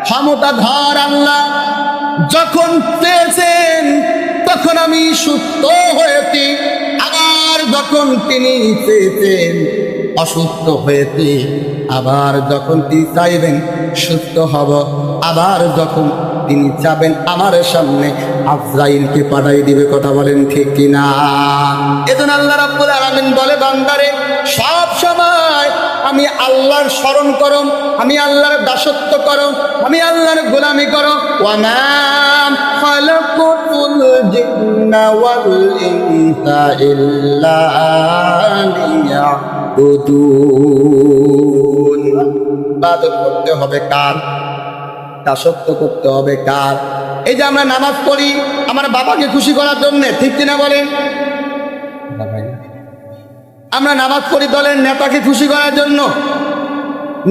ক্ষমতাধর আল্লাহ যখন চেয়েছেন তখন আমি সুস্থ হয়েছি, আবার যখন তিনি চেয়েছেন অসুস্থ হয়েছি, আবার যখন তিনি চাইবেন সুস্থ হব, আবার যখন তিনি চাবেন আমার সামনে আজরাইলকে পাঠাই দিবে। কথা বলেন ঠিক কিনা? এজন্য আল্লাহ রাব্বুল আলামিন বলে, বান্দারে সব সময় আমি আল্লাহর স্মরণ করো, আমি আল্লাহর দাসত্ব করো, আমি আল্লাহর গোলামি করো। ওয়া মা খালাকুতুল জিন্না ওয়াল ইনসা ইল্লা লিয়াবুদুন। ইবাদত করতে হবে কার? দাসত্ব করতে হবে কার? এই যে আমরা নামাজ পড়ি আমার বাবাকে খুশি করার জন্য, ঠিক কিনা বলেন? আমরা নামাজ পড়ি দলের নেতাকে খুশি করার জন্য?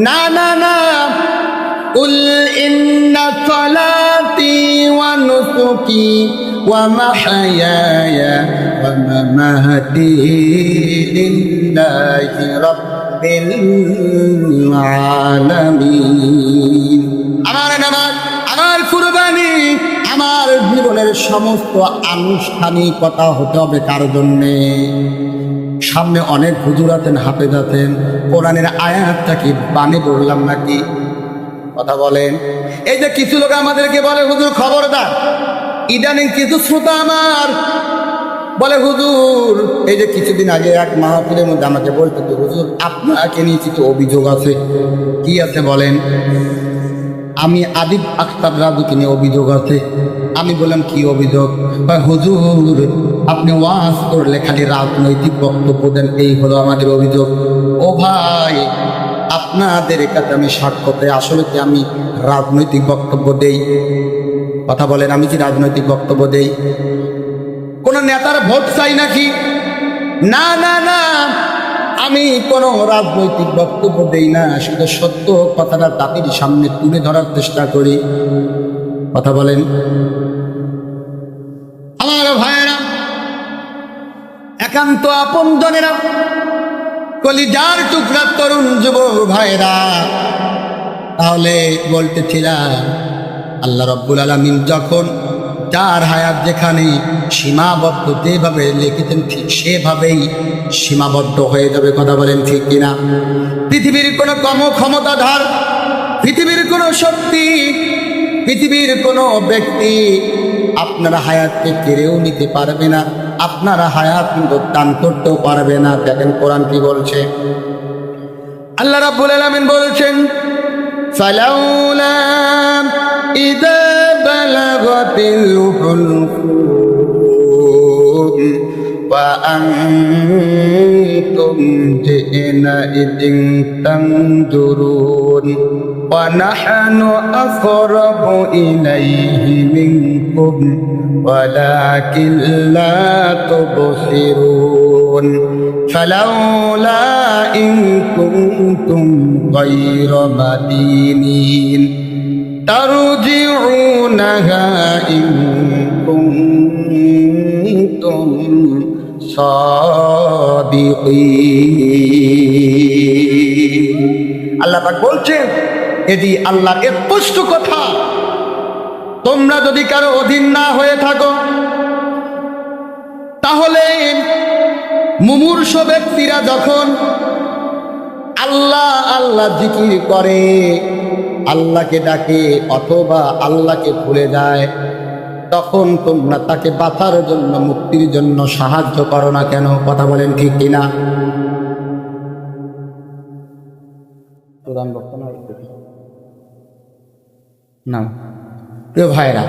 না না না। কুল ইন্না সালাতি ওয়া নুসুকি ওয়া মাহইয়ায়া ওয়া মামাতি লিল্লাহি রাব্বিল আলামিন। আমার নামাজ, আমার কুরবানি, আমার জীবনের সমস্ত আনুষ্ঠানিকতা হতে হবে কার জন্যে? সামনে অনেক হুজুর আছেন, হাফেজ আছেন, কোরআনের আয়াতটা কি বাণী বললাম নাকি? কথা বলেন। এই যে কিছু লোক আমাদেরকে বলে হুজুর খবরদার, ইদানিং কিছু শ্রোতা আমার বলে হুজুর, এই যে কিছুদিন আগে এক মাহফিলের মধ্যে আমাকে বলতে, তো হুজুর আপনাকে নিয়ে কিছু অভিযোগ আছে। কি আছে বলেন? আমি আদিব আখতার রাজুকে নিয়ে অভিযোগ আছে। আমি বললাম কি অভিযোগ? হুজুর আপনি ওয়াজ করলে খালি রাজনৈতিক বক্তব্য দেন, এই হলো আমাদের অভিযোগ। ও ভাই, আপনাদের কাছে আমি সাক্ষ্যতে আসলে কি আমি রাজনৈতিক বক্তব্য দেই? কথা বলেন, আমি কি রাজনৈতিক বক্তব্য দেই? কোন নেতার ভোট চাই নাকি? না না না, আমি কোনো রাজনৈতিক বক্তব্য দেই না, শুধু সত্য কথাটা তাদের সামনে তুলে ধরার চেষ্টা করি। কথা বলেন। আমার ভাইয়েরা, একান্ত আপনজনেরা, কলিজার টুকরা তরুণ যুবক ভাইরা, তাহলে বলতেছিলাম আল্লাহ রাব্বুল আলামিন যখন যার হায়াত যেখানে সীমাবদ্ধ, যেভাবে লিখেছেন ঠিক সেভাবেই সীমাবদ্ধ হয়ে যাবে। কথা বলেন ঠিক কিনা? পৃথিবীর কোনো ক্ষমতাধর, পৃথিবীর কোনো শক্তি, পৃথিবীর কোনো ব্যক্তি আপনার হায়াতকে কেড়েও নিতে পারবে না, আপনার হায়াত কিন্তু দান করতেও পারবে না। দেখেন কোরআন কি বলছে। আল্লাহ রাব্বুল আলামিন বলছেন, ফালাউলা ইযা বালাগাতিল হুলকুম ওয়া আনতুম হিনাইযিন তানজুরুন ওয়া নাহনু আকরাবু ইলাইহি মিনকুম ওয়ালাকিন লা তুবসিরুন ফালাউলা ইন কুনতুম গায়রা মাদিনিন তারজিউনাহা ইন কুনতুম সাদিকিন। আল্লাহ পাক বলছেন, এটি আল্লাহর স্পষ্ট কথা, তোমরা যদি কারো অধীন না হয়ে থাকো তাহলে মুমূর্ষ ব্যক্তিরা যখন আল্লাহ আল্লাহ জিকির করে, আল্লাহকে ডাকে অথবা আল্লাহকে ভুলে যায়, তখন তোমরা তাকে বাঁচার জন্য, মুক্তির জন্য সাহায্য করো না কেন? কথা বলেন ঠিক কিনা? প্রধান বক্তা না, প্রিয় ভাইরা,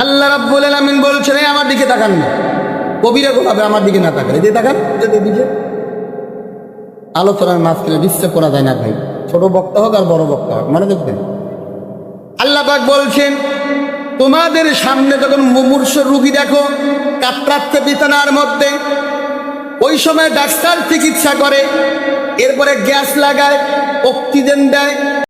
আল্লাহ রাব্বুল আলামিন বলছেন, আমার দিকে তাকান না। কবিরা গোলাবে আমার দিকে না তাকালে যে তাকান দিকে। আলোচনার মাঝখানে বিশ্বাস করা যায় না ভাই, ছোট বক্তা হোক আর বড় বক্তা হোক, মানে দেখবেন আল্লাহ পাক বলছেন, তোমাদের সামনে যখন মুমূর্ষ রোগী দেখো কাতরাচ্ছে বিছানার মধ্যে, ওই সময় ডাক্তার চিকিৎসা করে, এরপরে গ্যাস লাগায়, অক্সিজেন দেয়,